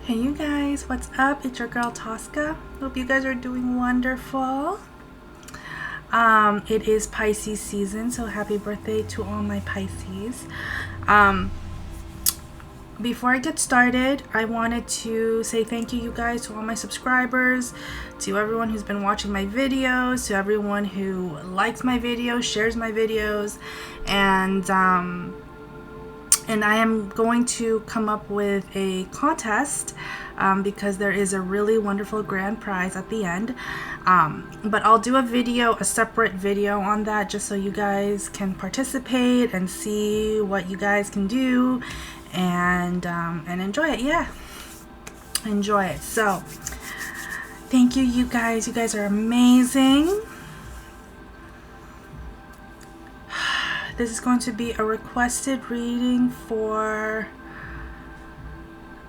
Hey you guys, what's up? It's your girl Tosca. Hope you guys are doing wonderful. It is Pisces season, so happy birthday to all my Pisces. Before I get started, I wanted to say thank you guys to all my subscribers, to everyone who's been watching my videos, to everyone who likes my videos, shares my videos, and I am going to come up with a contest because there is a really wonderful grand prize at the end. But I'll do a separate video on that, just so you guys can participate and see what you guys can do and enjoy it. Yeah, enjoy it. So thank you guys. You guys are amazing. This is going to be a requested reading for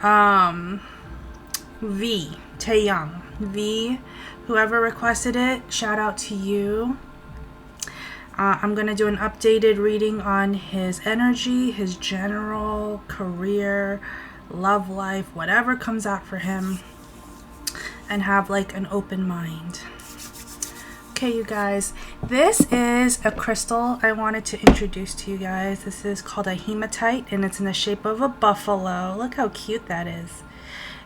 V, Taehyung. V, whoever requested it, shout out to you. I'm going to do an updated reading on his energy, his general career, love life, whatever comes out for him, and have like an open mind. Okay, you guys, this is a crystal I wanted to introduce to you guys. This is called a hematite, and it's in the shape of a buffalo. Look how cute that is.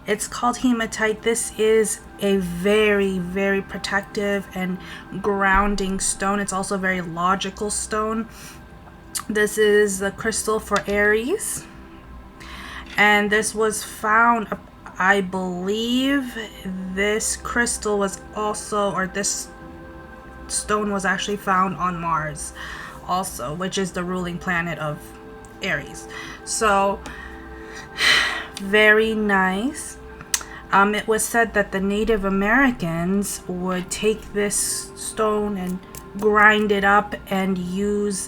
It's called hematite. This is a very, very protective and grounding stone. It's also a very logical stone. This is the crystal for Aries, and this was found, I believe this crystal was also, or this stone was actually found on Mars also, which is the ruling planet of Aries. So very nice. It was said that the Native Americans would take this stone and grind it up and use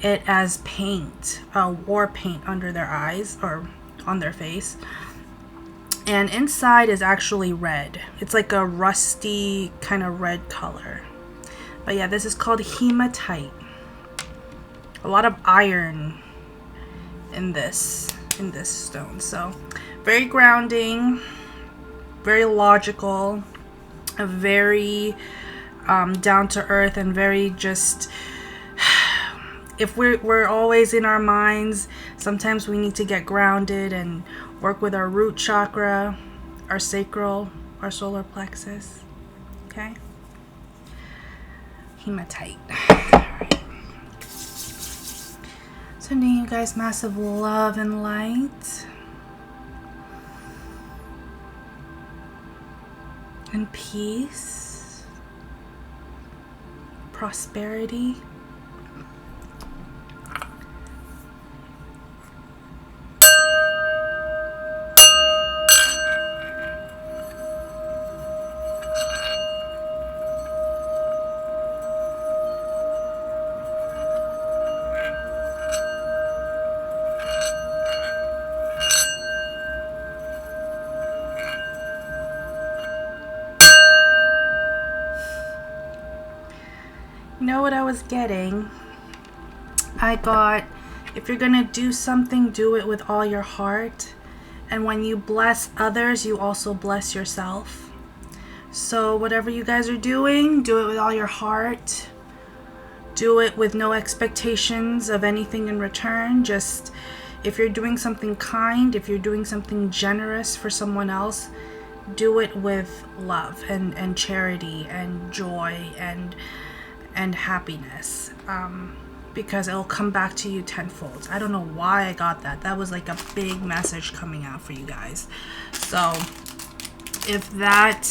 it as paint, war paint under their eyes or on their face. And inside is actually red. It's like a rusty kind of red color. But yeah, this is called hematite. A lot of iron in this stone. So very grounding, very logical, a very down to earth, and very just, if we're always in our minds, sometimes we need to get grounded and work with our root chakra, our sacral, our solar plexus. Okay? Hematite. Alright. Sending you guys massive love and light and peace, prosperity. You know what I was getting? I got, if you're gonna do something, do it with all your heart. And when you bless others, you also bless yourself. So whatever you guys are doing, do it with all your heart. Do it with no expectations of anything in return. Just, if you're doing something kind, if you're doing something generous for someone else, do it with love and charity and joy and happiness, because it'll come back to you tenfold. I don't know why I got that. That was like a big message coming out for you guys. So if that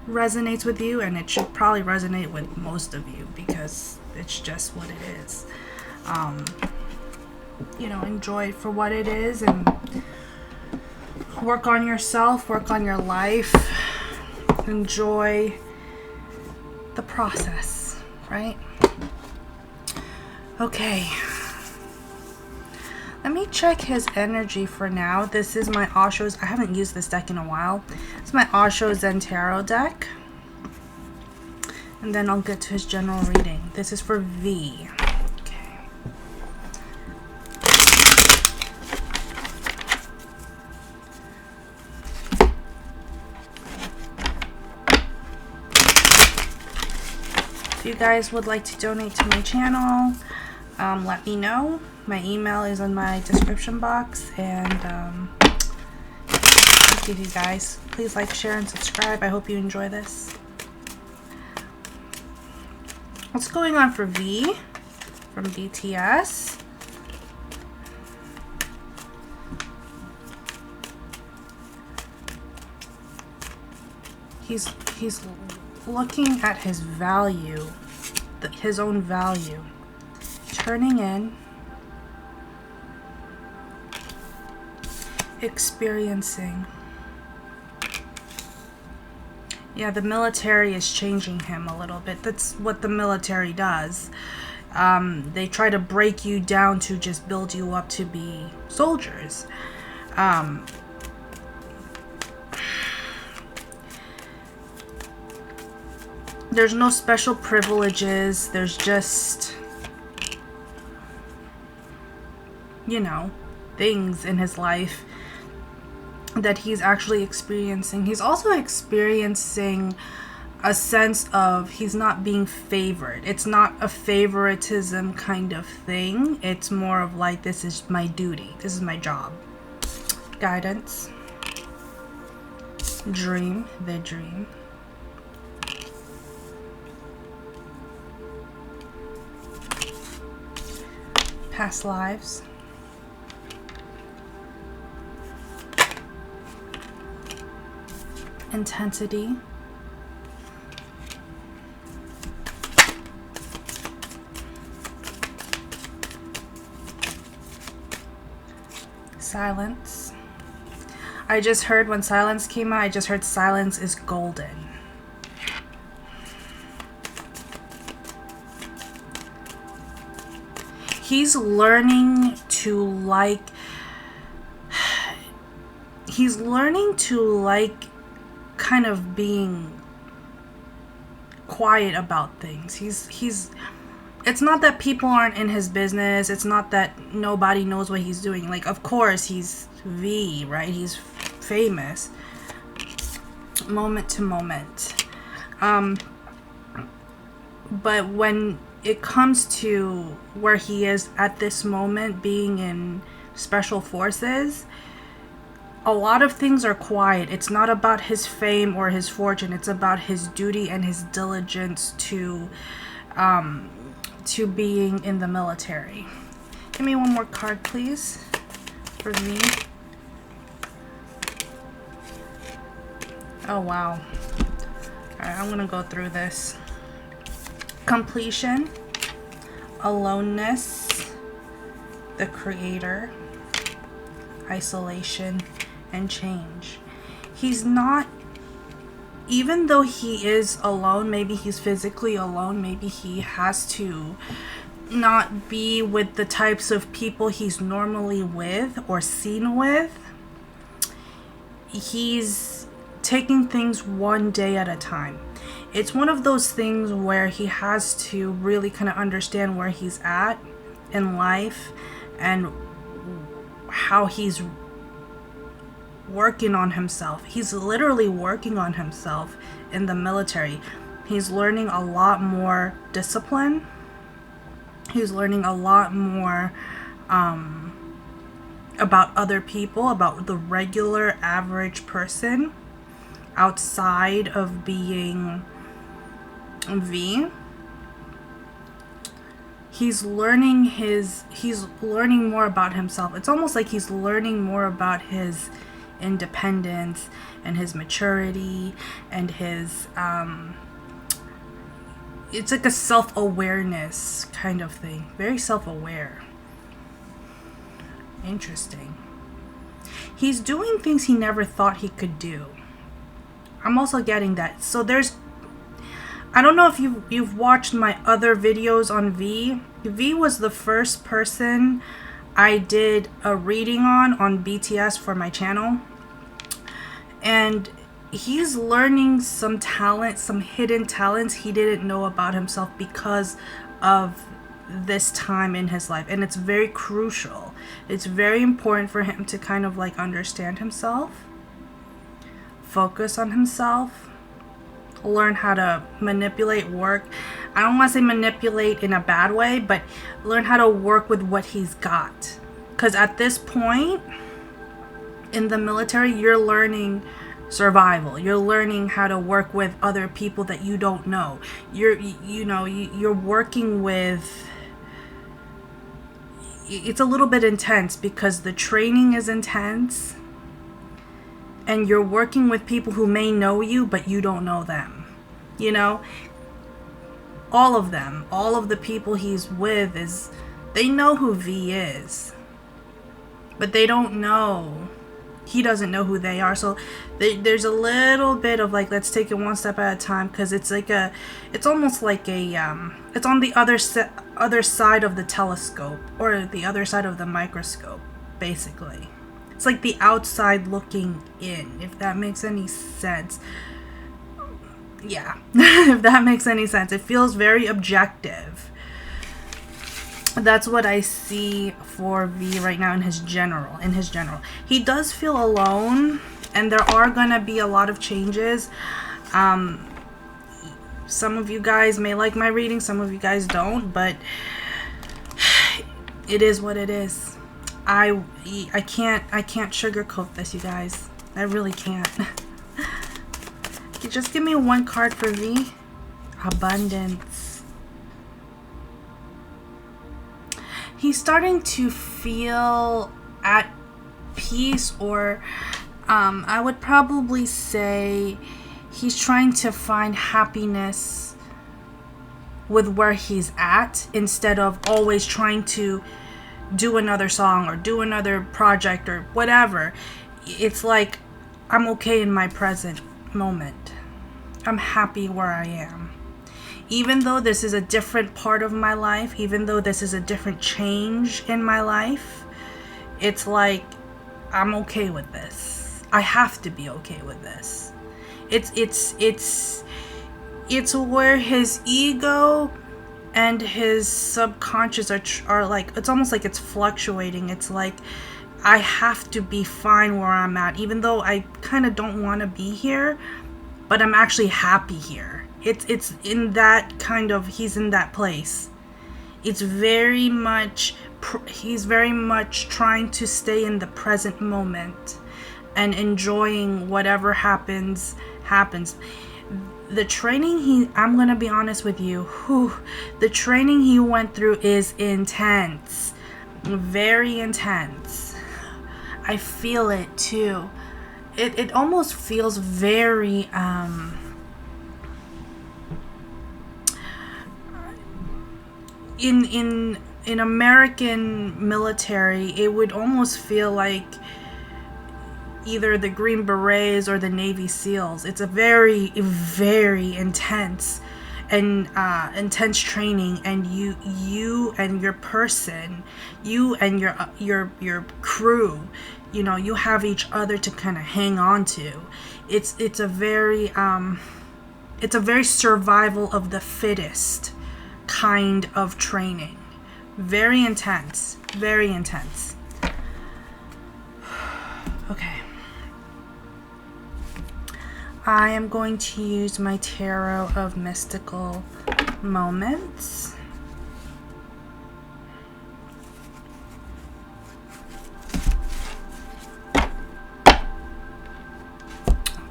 resonates with you, and it should probably resonate with most of you because it's just what it is, you know, enjoy it for what it is and work on yourself, work on your life, enjoy the process. Right? Okay. Let me check his energy for now. This is my Osho's. I haven't used this deck in a while. It's my Osho Zen Tarot deck. And then I'll get to his general reading. This is for V. Okay. you guys would like to donate to my channel, let me know. My email is in my description box, and thank you guys. Please like, share, and subscribe. I hope you enjoy this. What's going on for V from BTS? He's looking at his value, his own value, turning in, experiencing. Yeah, the military is changing him a little bit. That's what the military does. They try to break you down to just build you up to be soldiers. There's no special privileges. There's just, you know, things in his life that he's actually experiencing. He's also experiencing a sense of he's not being favored. It's not a favoritism kind of thing. It's more of like, this is my duty. This is my job. Guidance. Dream. The dream. Past lives. Intensity. Silence. I just heard when silence came out, I just heard silence is golden. He's learning to like, kind of being quiet about things. It's not that people aren't in his business. It's not that nobody knows what he's doing. Like, of course, he's V, right? He's famous. Moment to moment. But when it comes to where he is at this moment, being in special forces, a lot of things are quiet. It's not about his fame or his fortune. It's about his duty and his diligence to being in the military. Give me one more card, please, for me. Oh, wow. All right, I'm gonna go through this. Completion, aloneness, the creator, isolation, and change. He's not, even though he is alone, maybe he's physically alone, maybe he has to not be with the types of people he's normally with or seen with. He's taking things one day at a time. It's one of those things where he has to really kind of understand where he's at in life and how he's working on himself. He's literally working on himself in the military. He's learning a lot more discipline. He's learning a lot more about other people, about the regular average person outside of being V. He's learning more about himself. It's almost like he's learning more about his independence and his maturity and his it's like a self-awareness kind of thing. Very self-aware. Interesting. He's doing things he never thought he could do. I'm also getting that. So I don't know if you've watched my other videos on V. V was the first person I did a reading on BTS for my channel. And he's learning some talent, some hidden talents he didn't know about himself because of this time in his life. And it's very crucial. It's very important for him to kind of like understand himself, focus on himself, learn how to manipulate work. I don't want to say manipulate in a bad way, but learn how to work with what he's got. Because at this point in the military, you're learning survival. You're learning how to work with other people that you don't know. You're working with, it's a little bit intense because the training is intense and you're working with people who may know you but you don't know them. You know, all of them, all of the people he's with, is they know who V is, but they don't know, he doesn't know who they are. So there's a little bit of like, let's take it one step at a time, because it's like it's almost like it's on the other side of the telescope, or the other side of the microscope, basically. It's like the outside looking in, if that makes any sense. Yeah, if that makes any sense. It feels very objective. That's what I see for V right now in his general. He does feel alone, and there are gonna be a lot of changes. Some of you guys may like my reading, some of you guys don't, but it is what it is. I can't sugarcoat this, you guys. I really can't. Just give me one card for V. Abundance. He's starting to feel at peace, or I would probably say he's trying to find happiness with where he's at, instead of always trying to do another song or do another project or whatever. It's like, I'm okay in my present moment. I'm happy where I am. Even though this is a different part of my life, even though this is a different change in my life, it's like, I'm okay with this. I have to be okay with this. It's where his ego and his subconscious are like, it's almost like it's fluctuating. It's like, I have to be fine where I'm at, even though I kind of don't want to be here, but I'm actually happy here. It's in that kind of, he's in that place. It's very much, he's very much trying to stay in the present moment and enjoying whatever happens. The training I'm gonna be honest with you, the training he went through is intense. Very intense. I feel it too. It almost feels very in American military, it would almost feel like either the Green Berets or the Navy SEALs. It's a very, very intense and intense training, and you and your person, you and your crew, you know, you have each other to kind of hang on to. It's a very survival of the fittest kind of training. Very intense. Very intense. Okay. I am going to use my Tarot of Mystical Moments. Oh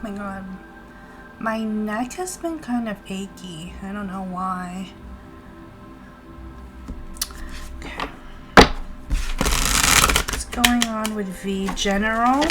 my god. My neck has been kind of achy. I don't know why. Okay. What's going on with V General?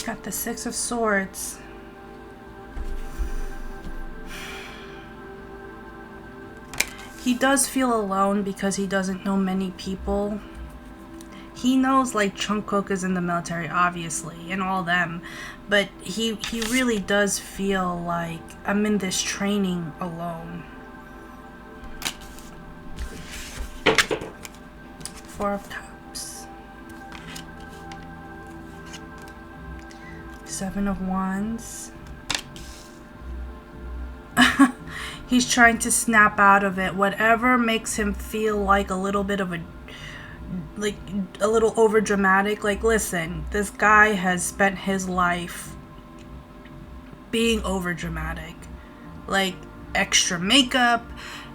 Got the Six of Swords. He does feel alone because he doesn't know many people. He knows like Jungkook is in the military, obviously, and all them, but he really does feel like I'm in this training alone. Four of Cups. Seven of Wands. He's trying to snap out of it. Whatever makes him feel like a little bit of a little over dramatic. Like, listen, this guy has spent his life being over dramatic. Like, extra makeup,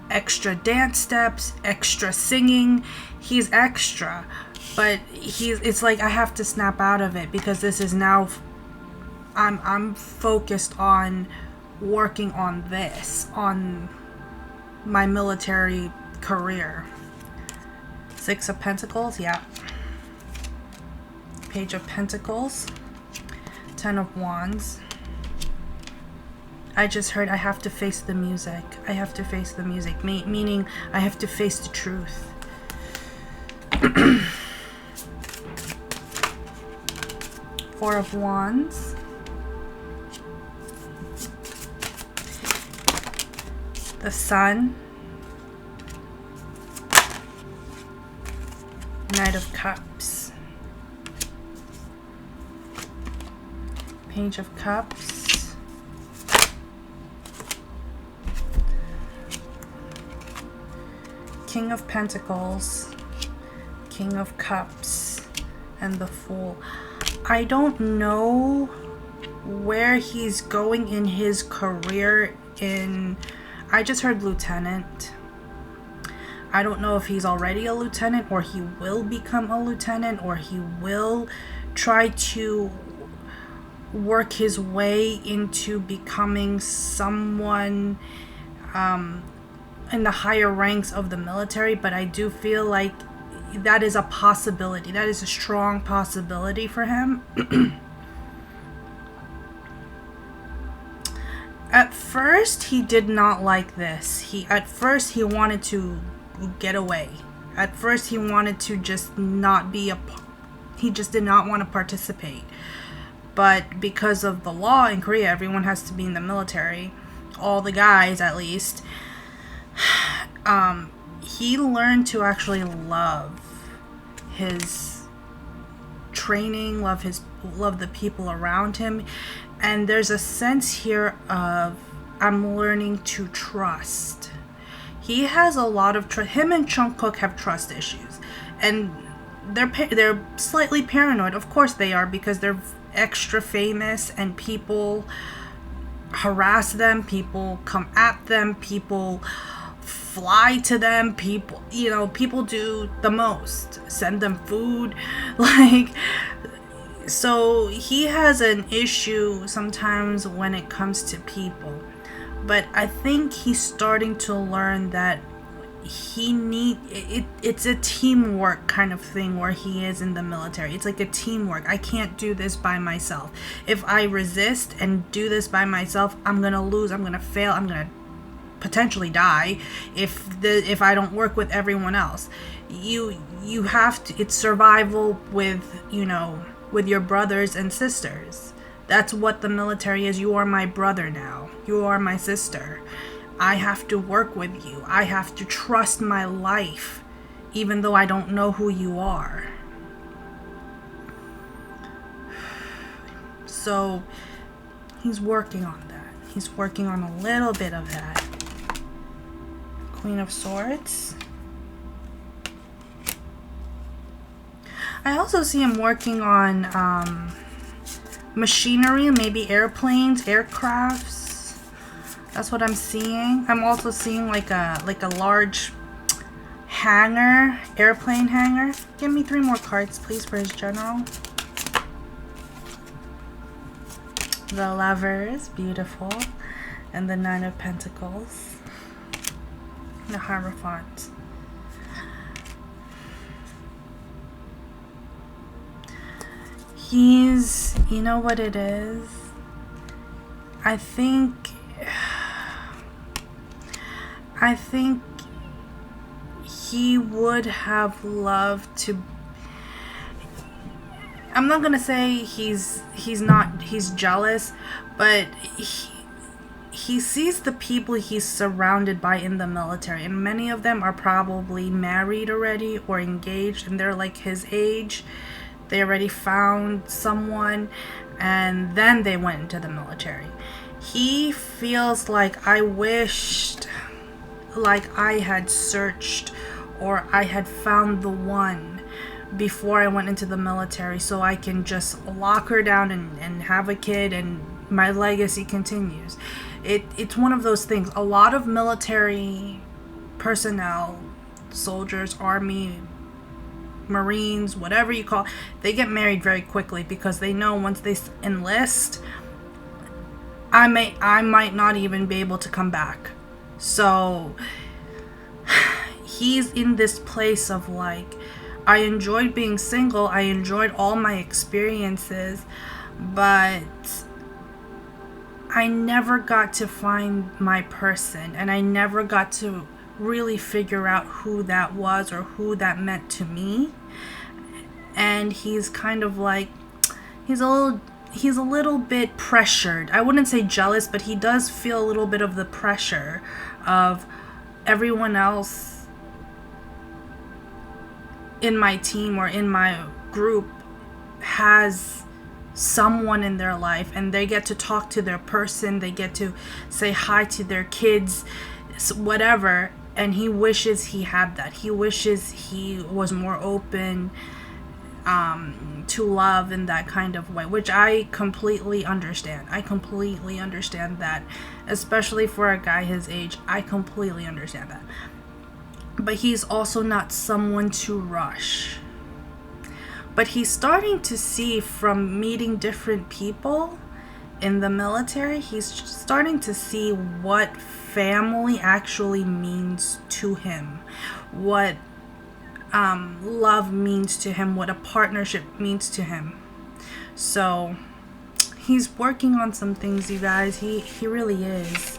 extra dance steps, extra singing. He's extra. But it's like I have to snap out of it because this is now I'm focused on working on this, on my military career. Six of Pentacles, yeah. Page of Pentacles. Ten of Wands. I just heard I have to face the music. I have to face the music, meaning I have to face the truth. Four of Wands. The Sun. Knight of Cups. Page of Cups. King of Pentacles. King of Cups. And the Fool. I don't know where he's going in his career in... I just heard lieutenant. I don't know if he's already a lieutenant or he will become a lieutenant or he will try to work his way into becoming someone in the higher ranks of the military. But I do feel like that is a possibility. That is a strong possibility for him. At first, he did not like this. At first he wanted to get away. At first, he wanted to just not be he just did not want to participate. But because of the law in Korea, everyone has to be in the military. All the guys, at least. He learned to actually love his training, love the people around him. And there's a sense here of I'm learning to trust. He has a lot of trust. Him and Jungkook have trust issues, and they're slightly paranoid. Of course they are, because they're extra famous and people harass them, people come at them, people fly to them, people do the most, send them food, like. So he has an issue sometimes when it comes to people. But I think he's starting to learn that it's a teamwork kind of thing where he is in the military. It's like a teamwork. I can't do this by myself. If I resist and do this by myself, I'm going to lose, I'm going to fail, I'm going to potentially die if I don't work with everyone else. You have to, it's survival with, with your brothers and sisters. That's what the military is. You are my brother now. You are my sister. I have to work with you. I have to trust my life, even though I don't know who you are. So he's working on that. He's working on a little bit of that. Queen of Swords. I also see him working on machinery, maybe airplanes, aircrafts. That's what I'm seeing. I'm also seeing like a large hangar, airplane hangar. Give me 3 more cards, please, for his general. The Lovers, beautiful. And the Nine of Pentacles. The Hierophant. He's, you know what it is? I think he would have loved to. I'm not gonna say he's jealous, but he sees the people he's surrounded by in the military, and many of them are probably married already or engaged, and they're like his age. They already found someone, and then they went into the military. He feels like, I wished like I had searched or I had found the one before I went into the military, so I can just lock her down and have a kid, and my legacy continues. It's one of those things. A lot of military personnel, soldiers, army, Marines, whatever you call, they get married very quickly because they know once they enlist, I might not even be able to come back. So he's in this place of like, I enjoyed being single, I enjoyed all my experiences, but I never got to find my person, and I never got to really figure out who that was or who that meant to me. And he's kind of like, he's a little bit pressured. I wouldn't say jealous, but he does feel a little bit of the pressure of everyone else in my team or in my group has someone in their life, and they get to talk to their person, they get to say hi to their kids, whatever, and he wishes he had that. He wishes he was more open to love in that kind of way, which I completely understand. I completely understand that, especially for a guy his age. I completely understand that. But he's also not someone to rush. But he's starting to see, from meeting different people in the military, he's starting to see what family actually means to him, what love means to him, what a partnership means to him. So he's working on some things, you guys. He really is.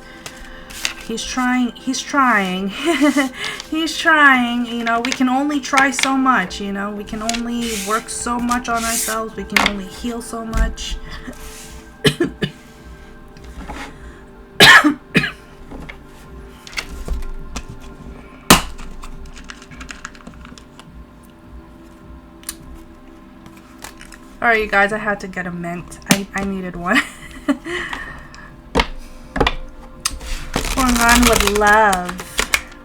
He's trying. He's trying, you know. We can only try so much, you know. We can only work so much on ourselves. We can only heal so much. Alright, you guys, I had to get a mint. I needed one. What's going on with love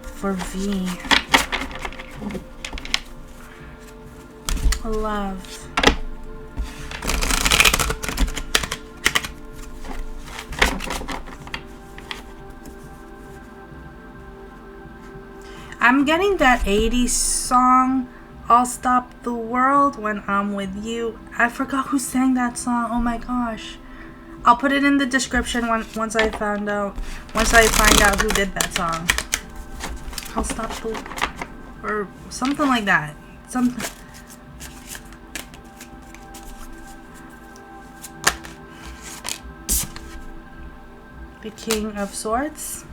for V? Love. I'm getting that 80s song, I'll Stop the World When I'm With You. I forgot who sang that song. Oh my gosh. I'll put it in the description once I find out who did that song. I'll stop the, or something like that. Something. The King of Swords.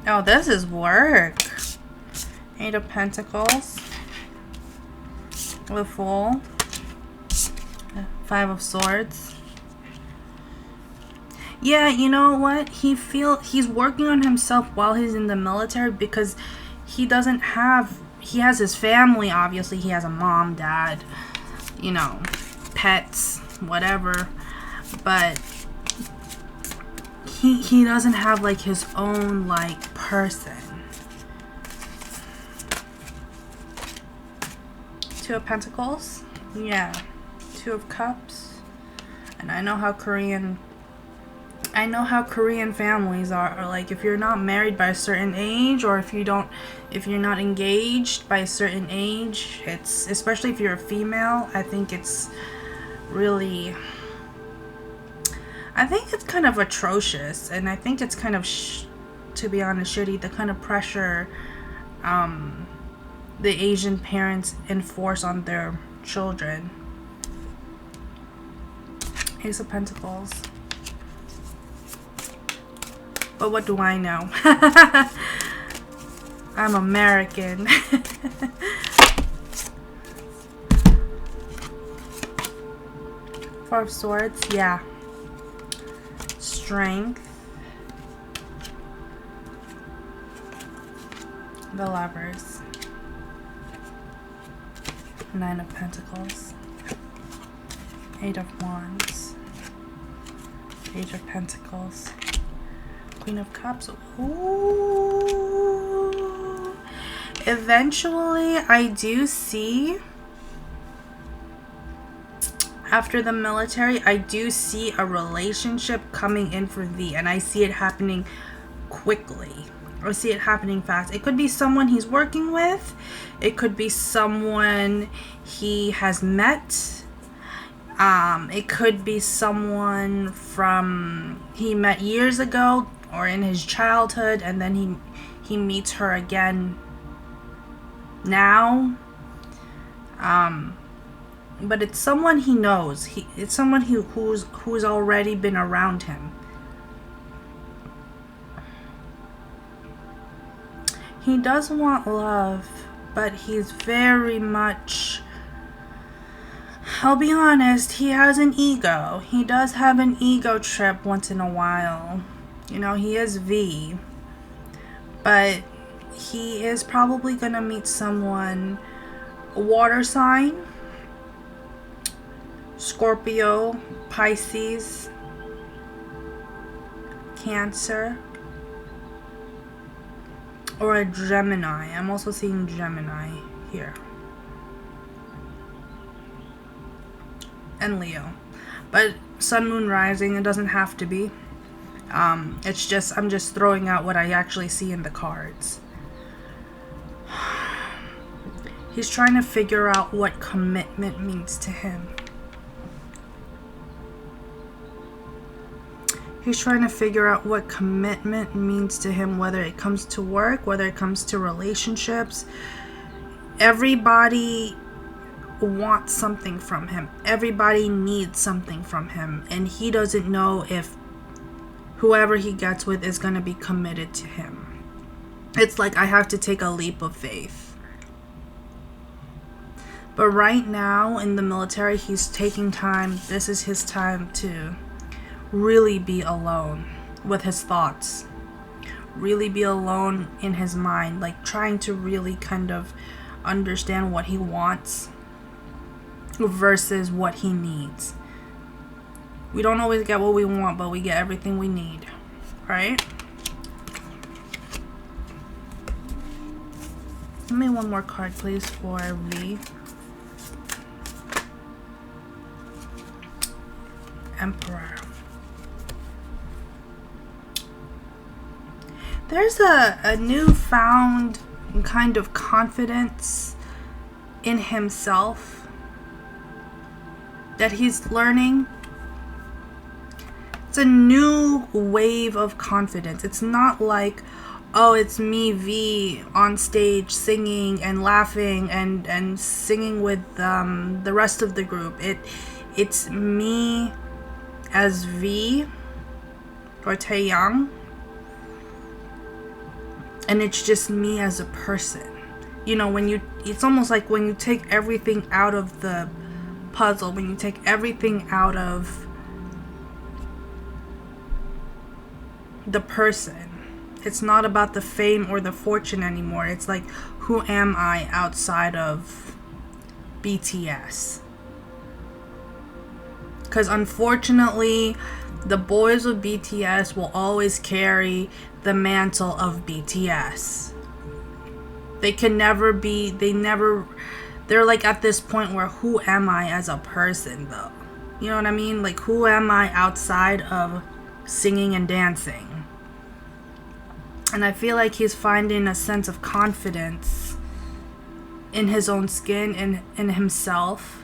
Oh, this is work. 8 of Pentacles. The Fool. 5 of Swords. Yeah, you know what? He's working on himself while he's in the military, because he has his family, obviously. He has a mom, dad, you know, pets, whatever. But he doesn't have like his own like person. 2 of Pentacles. Yeah. 2 of Cups. And I know how Korean families are like, if you're not married by a certain age, or if you're not engaged by a certain age, it's, especially if you're a female, I think it's kind of atrocious, and I think it's kind of to be honest, shitty, the kind of pressure the Asian parents enforce on their children. Ace of Pentacles. But what do I know? I'm American. Four of Swords, yeah. Strength. The Lovers. Nine of Pentacles. Eight of Wands. Page of Pentacles. Queen of Cups. Ooh. Eventually, I do see, after the military, I do see a relationship coming in for V, and I see it happening quickly. I see it happening fast. It could be someone he's working with. It could be someone he has met. It could be someone he met years ago or in his childhood, and then he meets her again now. But it's someone he knows. It's someone who's already been around him. He does want love, but he's very much, I'll be honest, he has an ego. He does have an ego trip once in a while. You know, he is V. But he is probably going to meet someone, a water sign, Scorpio, Pisces, Cancer, or a Gemini. I'm also seeing Gemini here. And Leo. But Sun, Moon, Rising, it doesn't have to be. It's just, I'm just throwing out what I actually see in the cards. He's trying to figure out what commitment means to him. He's trying to figure out what commitment means to him, whether it comes to work, whether it comes to relationships. Everybody wants something from him. Everybody needs something from him. And he doesn't know if whoever he gets with is going to be committed to him. It's like, I have to take a leap of faith. But right now in the military, he's taking time. This is his time to really be alone with his thoughts. Really be alone in his mind. Like trying to really kind of understand what he wants versus what he needs. We don't always get what we want, but we get everything we need. Right? Give me one more card, please, for V. Emperor. There's a newfound kind of confidence in himself that he's learning. It's a new wave of confidence. It's not like, oh, it's me, V, on stage singing and laughing and singing with the rest of the group. It's me as V or Taehyung, and it's just me as a person. You know, it's almost like when you take everything out of the puzzle, when you take everything out of the person, it's not about the fame or the fortune anymore. It's like, who am I outside of BTS? Because unfortunately, the boys of BTS will always carry the mantle of BTS. They can never be, they're like at this point where, who am I as a person though? You know what I mean? Like, who am I outside of singing and dancing? And I feel like he's finding a sense of confidence in his own skin, in himself.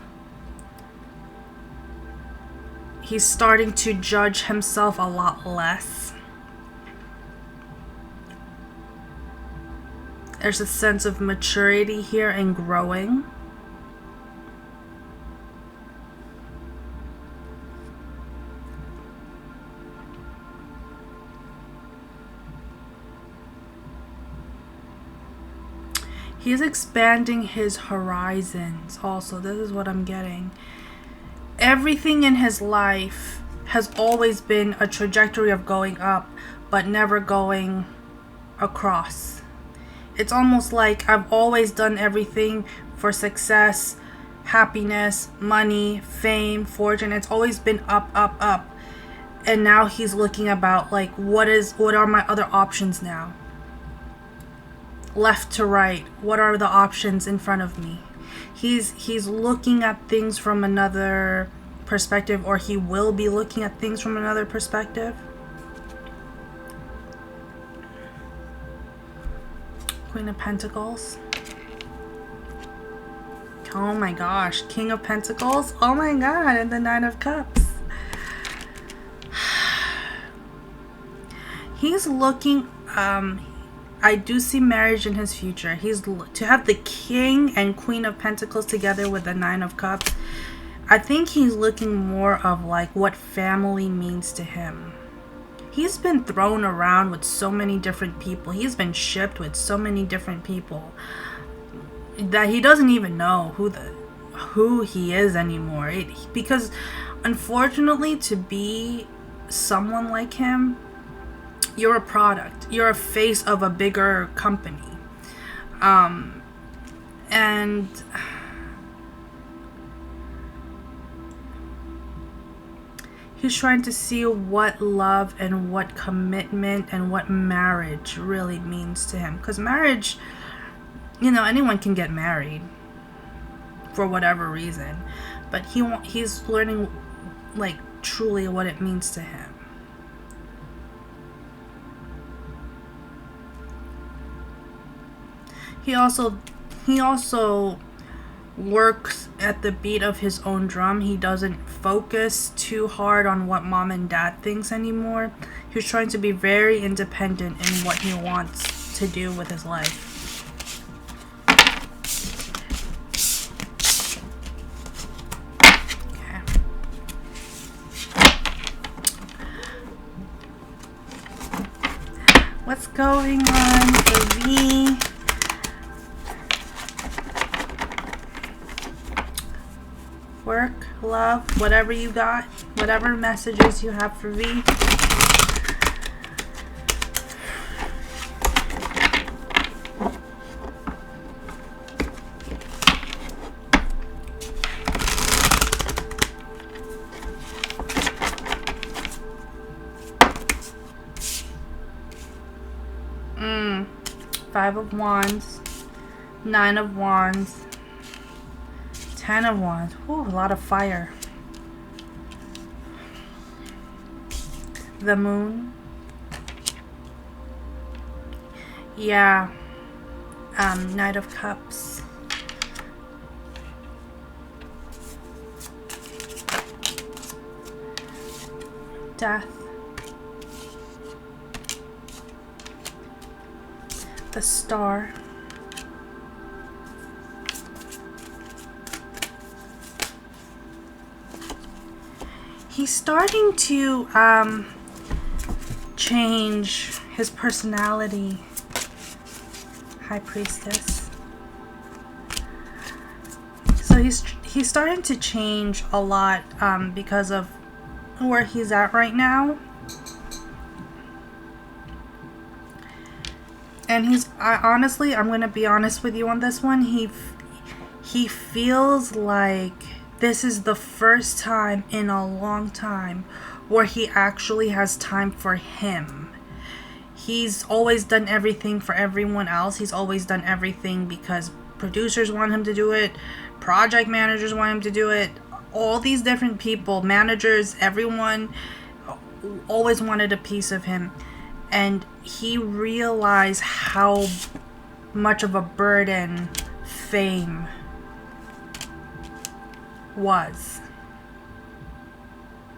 He's starting to judge himself a lot less. There's a sense of maturity here and growing. He's expanding his horizons also. This is what I'm getting. Everything in his life has always been a trajectory of going up, but never going across. It's almost like I've always done everything for success, happiness, money, fame, fortune. It's always been up, up, up. And now he's looking about like what are my other options now? Left to right, what are the options in front of me? He's looking at things from another perspective, or he will be looking at things from another perspective. Queen of Pentacles. Oh my gosh, King of Pentacles. Oh my god, and the Nine of Cups. He's looking, I do see marriage in his future. To have the King and Queen of Pentacles together with the Nine of Cups. I think he's looking more of like what family means to him. He's been thrown around with so many different people. He's been shipped with so many different people that he doesn't even know who he is anymore. Because unfortunately, to be someone like him, you're a product. You're a face of a bigger company. And he's trying to see what love and what commitment and what marriage really means to him. Because marriage, anyone can get married for whatever reason. But he's learning, like, truly what it means to him. He also works at the beat of his own drum. He doesn't focus too hard on what mom and dad thinks anymore. He's trying to be very independent in what he wants to do with his life. Okay. What's going on for V? Work, love, whatever you got, whatever messages you have for V. Five of Wands, Nine of Wands, Ten of Wands. Ooh, a lot of fire. The Moon. Yeah. Knight of Cups. Death. The Star. He's starting to change his personality. High Priestess. So he's starting to change a lot because of where he's at right now. And honestly, I'm going to be honest with you on this one. He feels like this is the first time in a long time where he actually has time for him. He's always done everything for everyone else. He's always done everything because producers want him to do it. Project managers want him to do it. All these different people, managers, everyone always wanted a piece of him. And he realized how much of a burden fame was.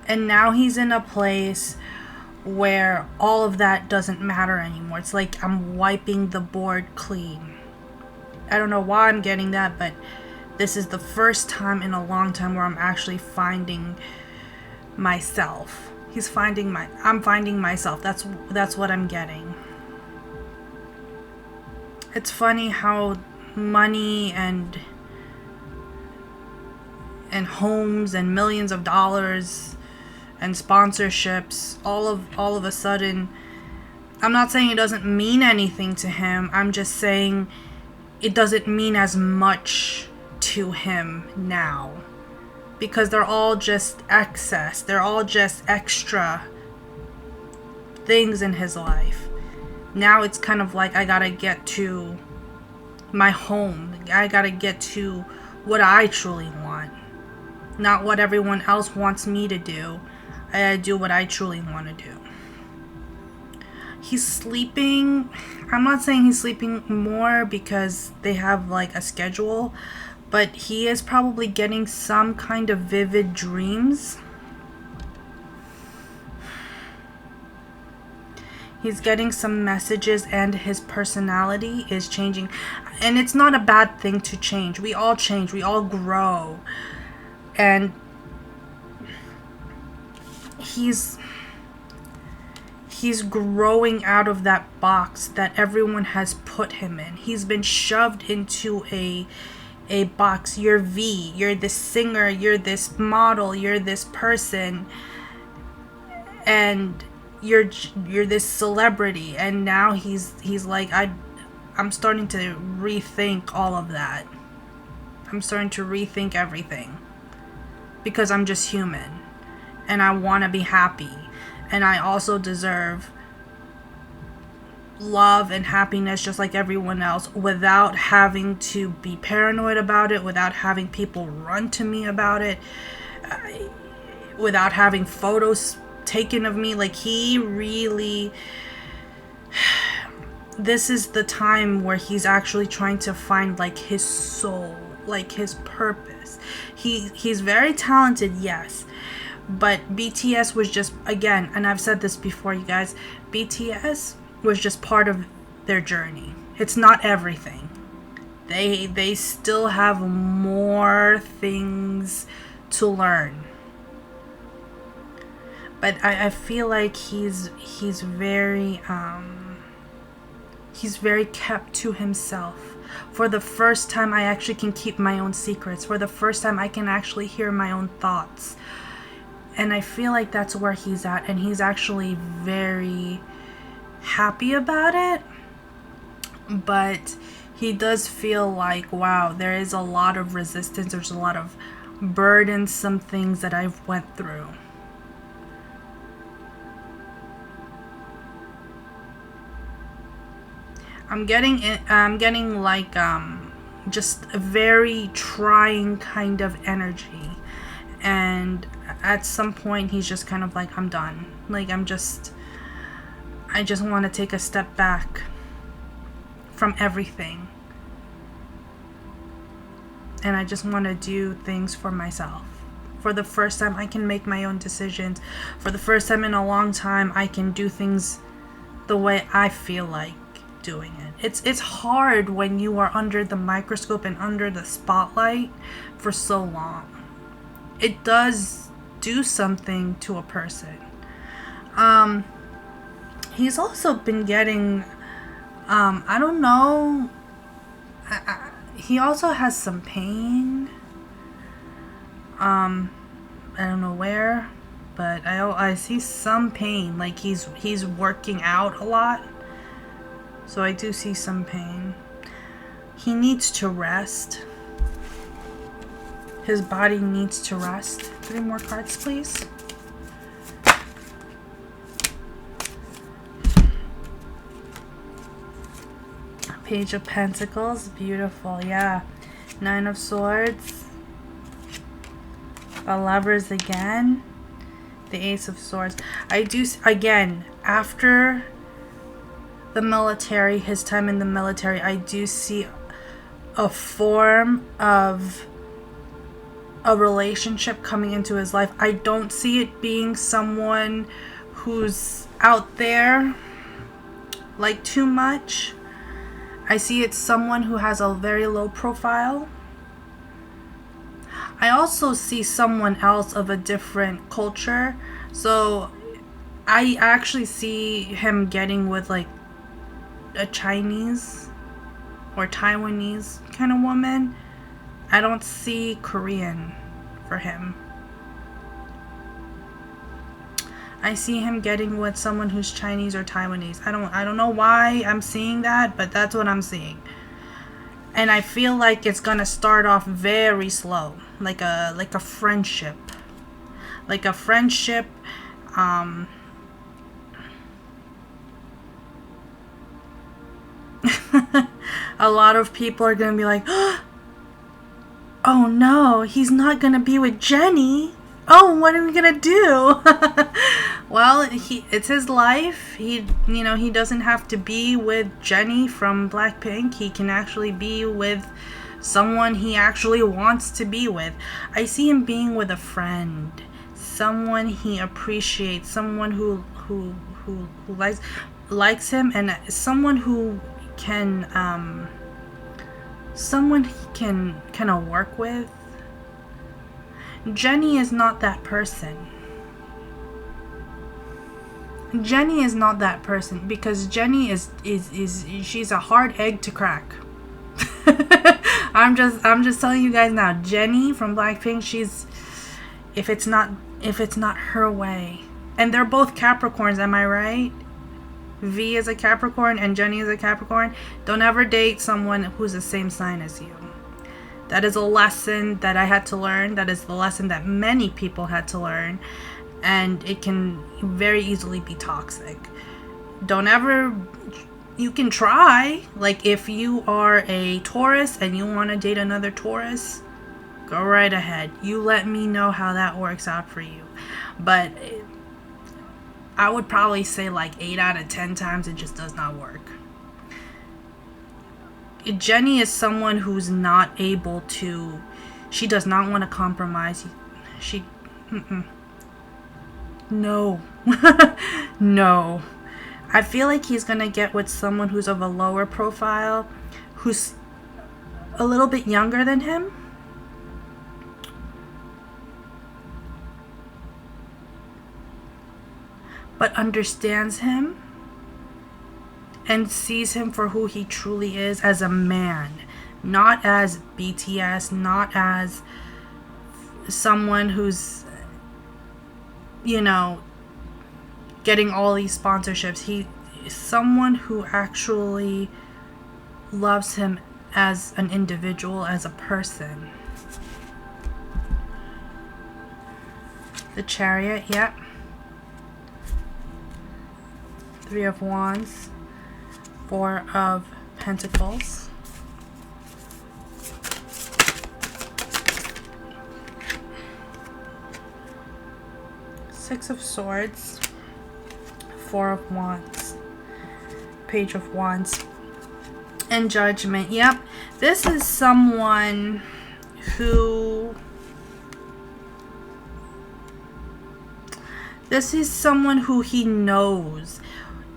And now he's in a place where all of that doesn't matter anymore. It's like I'm wiping the board clean. I don't know why I'm getting that, but this is the first time in a long time where I'm actually finding myself. I'm finding myself. That's what I'm getting. It's funny how money and homes and millions of dollars and sponsorships all of a sudden, I'm not saying it doesn't mean anything to him. I'm just saying it doesn't mean as much to him now, because they're all just excess. They're all just extra things in his life. Now it's kind of like, I gotta get to my home. I gotta get to what I truly want, not what everyone else wants me to do. I gotta do what I truly want to do. He's sleeping. I'm not saying he's sleeping more because they have like a schedule, but he is probably getting some kind of vivid dreams. He's getting some messages, and his personality is changing. And it's not a bad thing to change. We all change. We all grow. And he's growing out of that box that everyone has put him in. He's been shoved into a box. You're V. You're this singer. You're this model. You're this person. And you're this celebrity. And now he's like, I'm starting to rethink all of that. I'm starting to rethink everything, because I'm just human and I want to be happy, and I also deserve love and happiness just like everyone else, without having to be paranoid about it, without having people run to me about it, without having photos taken of me. Like, he really, this is the time where he's actually trying to find like his soul, like his purpose. He's very talented, yes, but BTS was just, again, and I've said this before, you guys, BTS was just part of their journey. It's not everything. They still have more things to learn. But I feel like he's very kept to himself. For the first time, I actually can keep my own secrets. For the first time, I can actually hear my own thoughts. And I feel like that's where he's at. And he's actually very happy about it. But he does feel like, wow, there is a lot of resistance. There's a lot of burdensome things that I've went through. I'm getting like just a very trying kind of energy, and at some point he's just kind of like, I'm done. Like, I just want to take a step back from everything, and I just want to do things for myself. For the first time, I can make my own decisions. For the first time in a long time, I can do things the way I feel like doing it. It's hard when you are under the microscope and under the spotlight for so long. It does do something to a person. He's also been getting I don't know, he also has some pain. I don't know where, but I see some pain. Like, he's working out a lot. So I do see some pain. He needs to rest. His body needs to rest. 3 more cards, please. Page of Pentacles. Beautiful, yeah. 9 of Swords. The Lovers again. The Ace of Swords. I do, again, after the military, his time in the military, I do see a form of a relationship coming into his life. I don't see it being someone who's out there like too much. I see it's someone who has a very low profile. I also see someone else of a different culture. So I actually see him getting with like a Chinese or Taiwanese kind of woman. I don't see Korean for him. I see him getting with someone who's Chinese or Taiwanese. I don't know why I'm seeing that, but that's what I'm seeing. And I feel like it's gonna start off very slow, like a friendship. Like a friendship. A lot of people are gonna be like, oh no, he's not gonna be with Jennie. Oh, what are we gonna do? Well, it's his life. He doesn't have to be with Jennie from Blackpink. He can actually be with someone he actually wants to be with. I see him being with a friend, someone he appreciates, someone who likes him, and someone who can someone he can kind of work with. Jennie is not that person. Jennie is not that person, because Jennie is she's a hard egg to crack. I'm just telling you guys now. Jennie from Blackpink, she's if it's not her way. And they're both Capricorns, am I right? V is a Capricorn and Jennie is a Capricorn. Don't ever date someone who's the same sign as you. That is a lesson that I had to learn. That is the lesson that many people had to learn. And it can very easily be toxic. Don't ever... You can try. Like, if you are a Taurus and you want to date another Taurus, go right ahead. You let me know how that works out for you. But I would probably say like 8 out of 10 times it just does not work. Jennie is someone who's not able to... She does not want to compromise. She... No. No. I feel like he's going to get with someone who's of a lower profile, who's a little bit younger than him. But understands him and sees him for who he truly is as a man, not as BTS, not as someone who's, getting all these sponsorships. He is someone who actually loves him as an individual, as a person. The Chariot, yep. 3 of Wands, 4 of Pentacles. Six of Swords, 4 of Wands, Page of Wands, and Judgment. Yep, this is someone who... This is someone who he knows.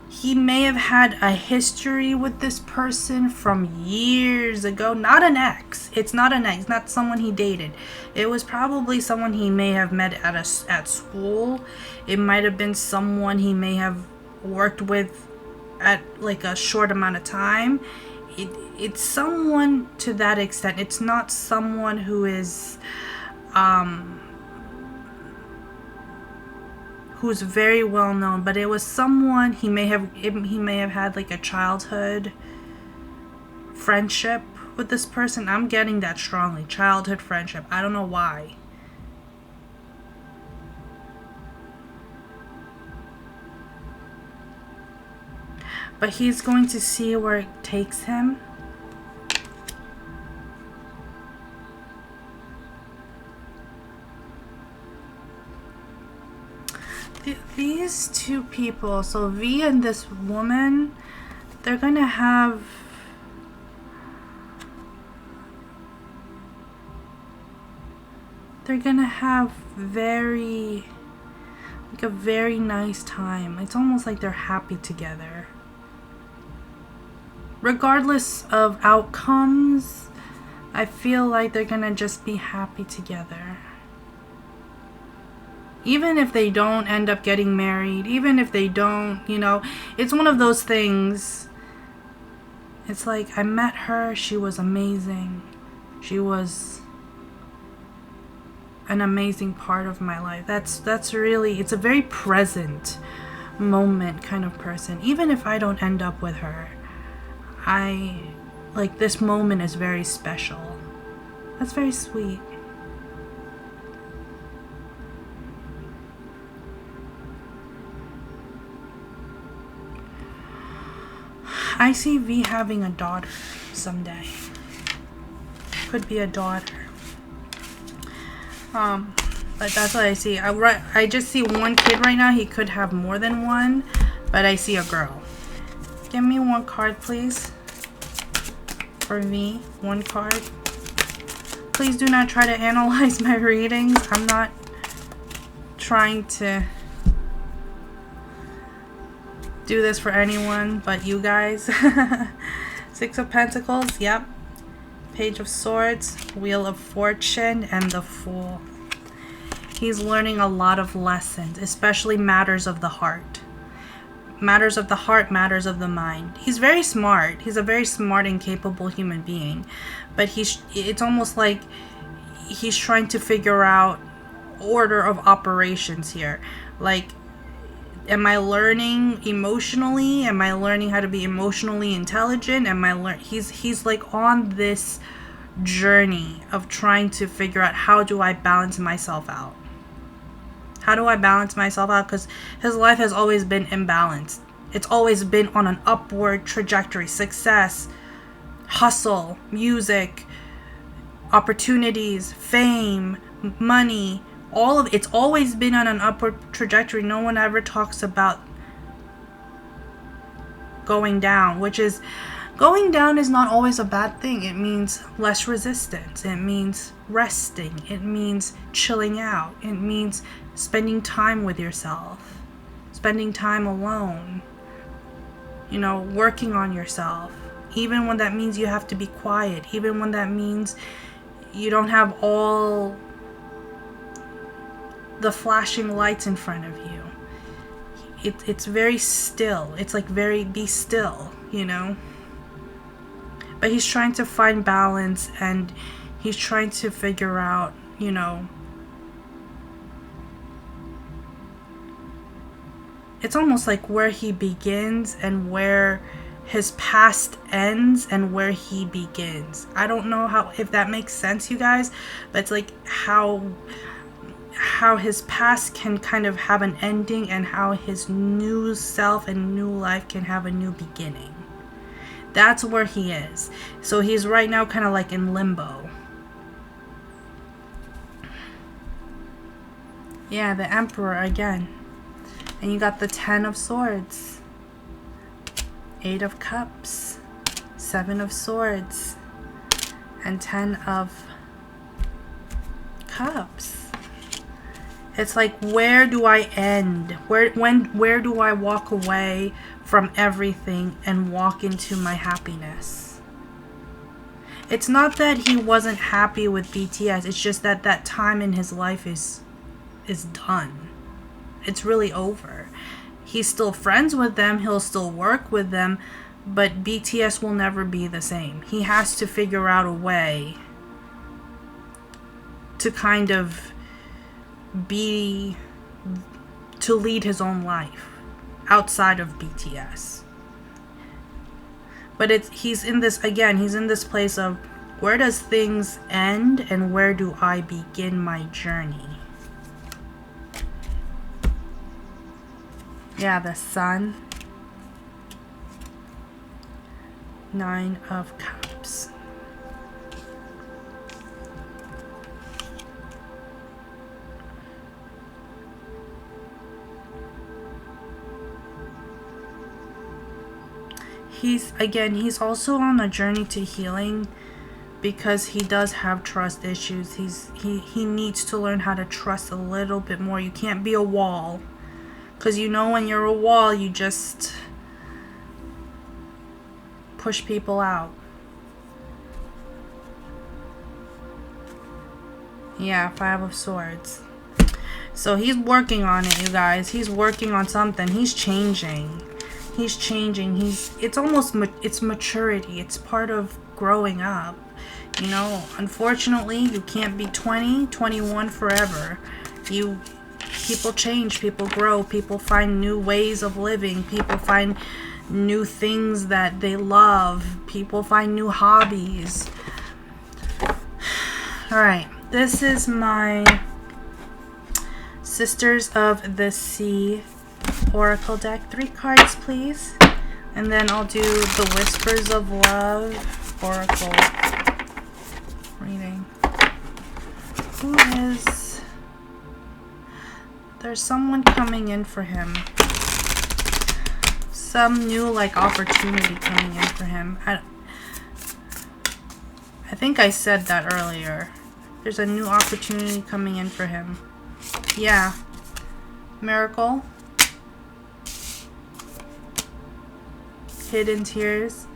He may have had a history with this person from years ago. Not an ex. It's not an ex. Not someone he dated. It was probably someone he may have met at school. It might have been someone he may have worked with at like a short amount of time. It's someone to that extent. It's not someone who is who's very well known, but it was someone he may have had like a childhood friendship with this person. I'm getting that strongly. Childhood friendship. I don't know why. But he's going to see where it takes him. These two people, so V and this woman, they're gonna have a very nice time. It's almost like they're happy together. Regardless of outcomes, I feel like they're gonna just be happy together. Even if they don't end up getting married, even if they don't, it's one of those things It's like I met her, she was amazing. She was an amazing part of my life. That's really, it's a very present moment kind of person. Even if I don't end up with her, I like this moment is very special. That's very sweet. I see V having a daughter someday. Could be a daughter. But that's what I see. I just see one kid right now. He could have more than one, but I see a girl. Give me one card, please. For me, one card. Please do not try to analyze my readings. I'm not trying to do this for anyone but you guys. Six of Pentacles, yep. Page of Swords, Wheel of Fortune, and the Fool. He's learning a lot of lessons, especially matters of the heart. Matters of the heart, matters of the mind. He's very smart. He's a very smart and capable human being. But it's almost like he's trying to figure out order of operations here. Like, am I learning emotionally? Am I learning how to be emotionally intelligent? He's like on this journey of trying to figure out, how do I balance myself out? How do I balance myself out? Because his life has always been imbalanced. It's always been on an upward trajectory. Success, hustle, music, opportunities, fame, money, all of it's always been on an upward trajectory. No one ever talks about going down, which is, going down is not always a bad thing. It means less resistance. It means resting. It means chilling out. It means spending time with yourself, spending time alone, you know, working on yourself, even when that means you have to be quiet, even when that means you don't have all the flashing lights in front of you. It's very still. It's like be still, you know. But he's trying to find balance, and he's trying to figure out, you know, it's almost like where he begins and where his past ends and where he begins. I don't know if that makes sense, you guys, but it's like how his past can kind of have an ending, and how his new self and new life can have a new beginning. That's where he is. So he's right now kind of like in limbo. Yeah, the Emperor again. And you got the 10 of Swords, 8 of Cups, 7 of Swords, and 10 of Cups. It's like, where do I end? Where do I walk away from everything and walk into my happiness? It's not that he wasn't happy with BTS. It's just that that time in his life is done. It's really over. He's still friends with them. He'll still work with them. But BTS will never be the same. He has to figure out a way to kind of to lead his own life outside of BTS. But he's in this place of, where does things end and where do I begin my journey? Yeah, the Sun, 9 of Cups. He's also on a journey to healing, because he does have trust issues. He needs to learn how to trust a little bit more. You can't be a wall, because you know when you're a wall, you just push people out. Yeah, 5 of Swords. So he's working on it, you guys. He's working on something. He's changing. He's changing. It's almost, it's maturity. It's part of growing up. You know, unfortunately, you can't be 20, 21 forever. People change, people grow, people find new ways of living, people find new things that they love, people find new hobbies. Alright, this is my Sisters of the Sea Oracle deck. 3 cards, please. And then I'll do the Whispers of Love Oracle reading. Who is... There's someone coming in for him. Some new, like, opportunity coming in for him. I think I said that earlier. There's a new opportunity coming in for him. Yeah. Miracle. Hidden tears.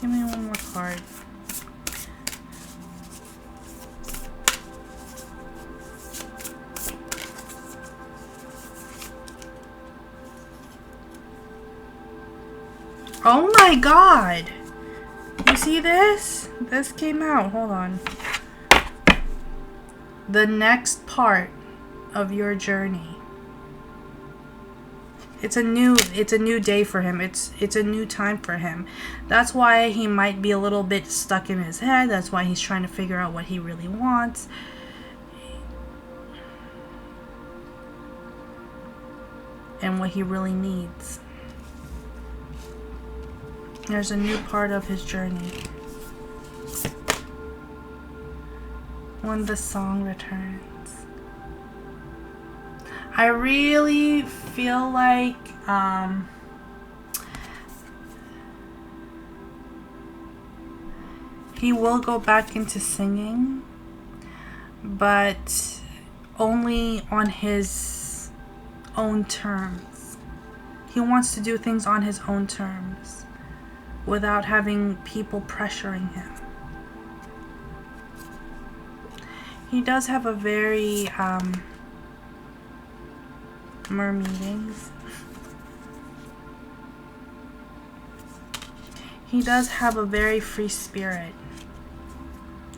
Give me one more card. Oh my god! You see this? This came out. Hold on. The next part of your journey. It's a new day for him. It's a new time for him. That's why he might be a little bit stuck in his head. That's why he's trying to figure out what he really wants. And what he really needs. There's a new part of his journey. When the song returns. I really feel like he will go back into singing, but only on his own terms. He wants to do things on his own terms without having people pressuring him. He does have a very mermaidings. He does have a very free spirit.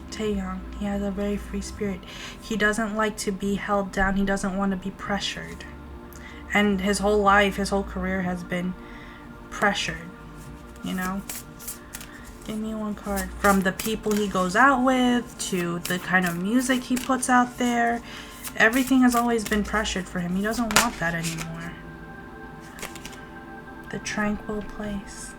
Taehyung, he has a very free spirit. He doesn't like to be held down. He doesn't want to be pressured. And his whole life, his whole career has been pressured, you know? Give me one card. From the people he goes out with to the kind of music he puts out there. Everything has always been pressured for him. He doesn't want that anymore. The tranquil place.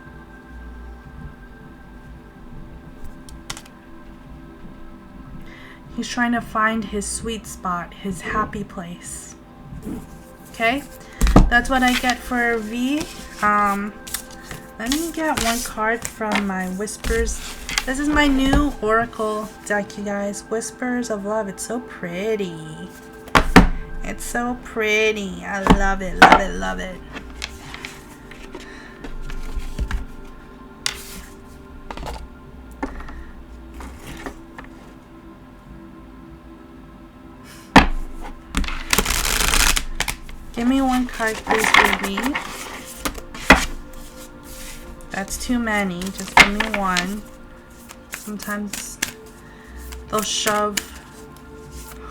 He's trying to find his sweet spot, his happy place. Okay? That's what I get for V. Let me get one card from my Whispers. This is my new Oracle deck, you guys. Whispers of Love. It's so pretty. It's so pretty. I love it, love it, love it. Give me one card, please, baby. That's too many. Just give me one. Sometimes they'll shove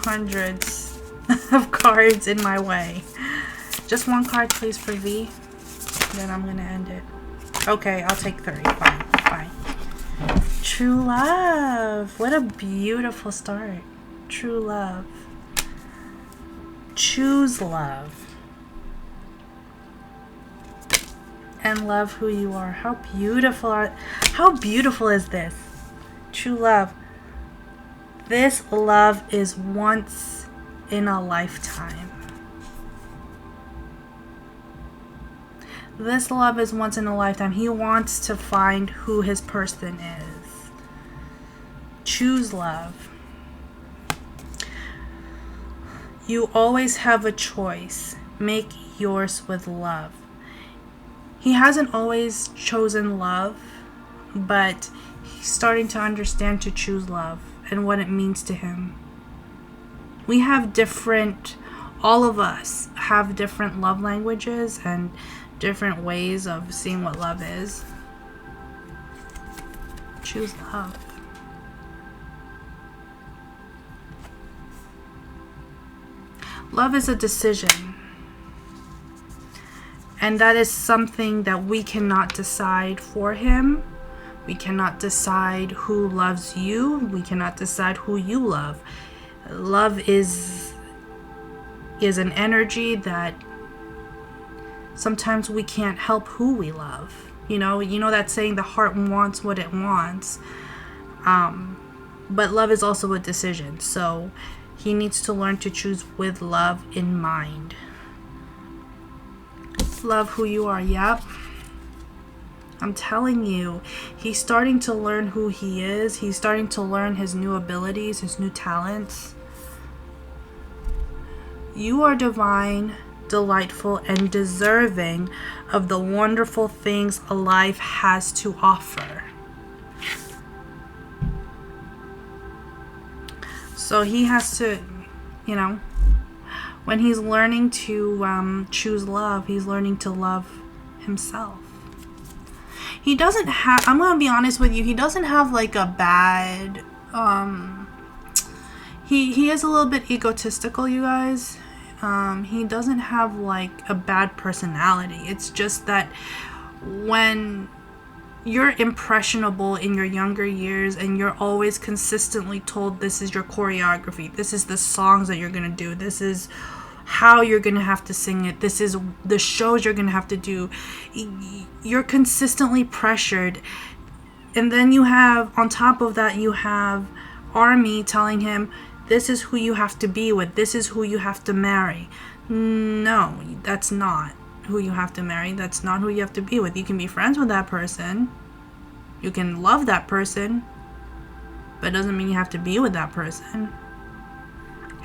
hundreds of cards in my way. Just one card, please, for V. Then I'm gonna end it. Okay, I'll take 30. Fine, fine. True love. What a beautiful start. True love. Choose love. And love who you are. How beautiful is this? True love. This love is once in a lifetime. This love is once in a lifetime. He wants to find who his person is. Choose love. You always have a choice. Make yours with love. he hasn't always chosen love, but he's starting to understand to choose love and what it means to him. We have all of us have different love languages and different ways of seeing what love is. Choose love. Love is a decision. And that is something that we cannot decide for him. We cannot decide who loves you. We cannot decide who you love. Love is an energy that sometimes we can't help who we love. You know that saying, the heart wants what it wants. But love is also a decision. So he needs to learn to choose with love in mind. Love who you are. Yep. I'm telling you, he's starting to learn who he is. He's starting to learn his new abilities, his new talents. You are divine, delightful, and deserving of the wonderful things life has to offer. So he has to, when he's learning to choose love, he's learning to love himself. He doesn't have, I'm going to be honest with you, he doesn't have like a bad, he is a little bit egotistical, you guys. He doesn't have like a bad personality. It's just that when you're impressionable in your younger years and you're always consistently told this is your choreography, this is the songs that you're going to do, this is how you're going to have to sing it, this is the shows you're going to have to do, you're consistently pressured. And then you have, on top of that, you have Army telling him, this is who you have to be with. This is who you have to marry. No, that's not who you have to marry. That's not who you have to be with. You can be friends with that person. You can love that person. But it doesn't mean you have to be with that person.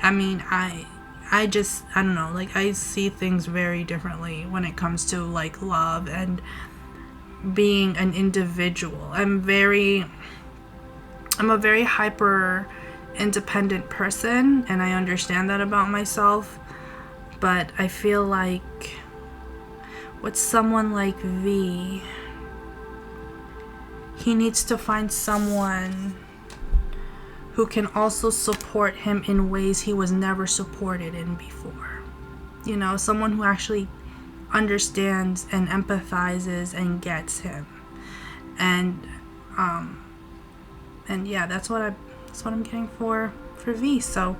I mean, I don't know. Like, I see things very differently when it comes to, like, love and being an individual. I'm a very hyper independent person, and I understand that about myself, but I feel like with someone like V, he needs to find someone who can also support him in ways he was never supported in before. Someone who actually understands and empathizes and gets him. And yeah, that's what I'm getting for V. So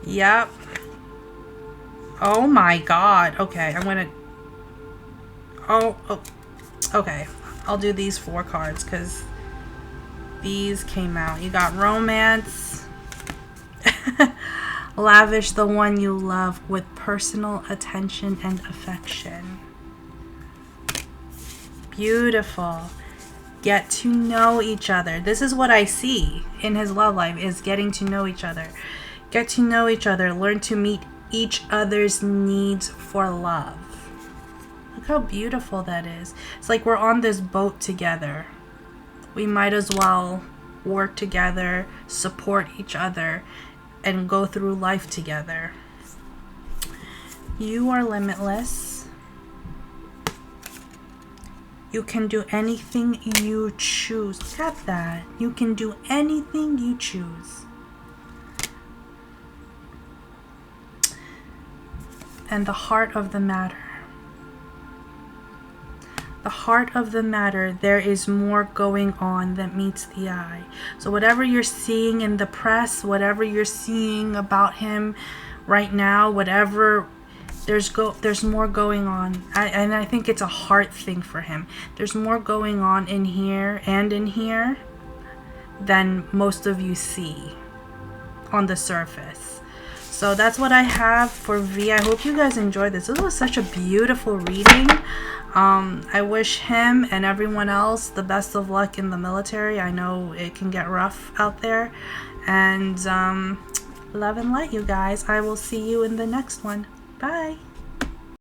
yep. Oh my god. Okay, I'm gonna okay, I'll do these 4 cards because these came out. You got romance. Lavish the one you love with personal attention and affection. Beautiful. Get to know each other. This is what I see in his love life, is getting to know each other. Get to know each other. Learn to meet each other's needs for love. Look how beautiful that is. It's like we're on this boat together. We might as well work together, support each other, and go through life together. You are limitless. You can do anything you choose. Look at that. You can do anything you choose. And the heart of the matter. The heart of the matter, there is more going on than meets the eye. So whatever you're seeing in the press, whatever you're seeing about him right now, whatever, there's more going on. And I think it's a heart thing for him. There's more going on in here and in here than most of you see on the surface. So that's what I have for V. I hope you guys enjoyed this. This was such a beautiful reading. I wish him and everyone else the best of luck in the military. I know it can get rough out there. And Love and light, you guys. I will see you in the next one. Bye.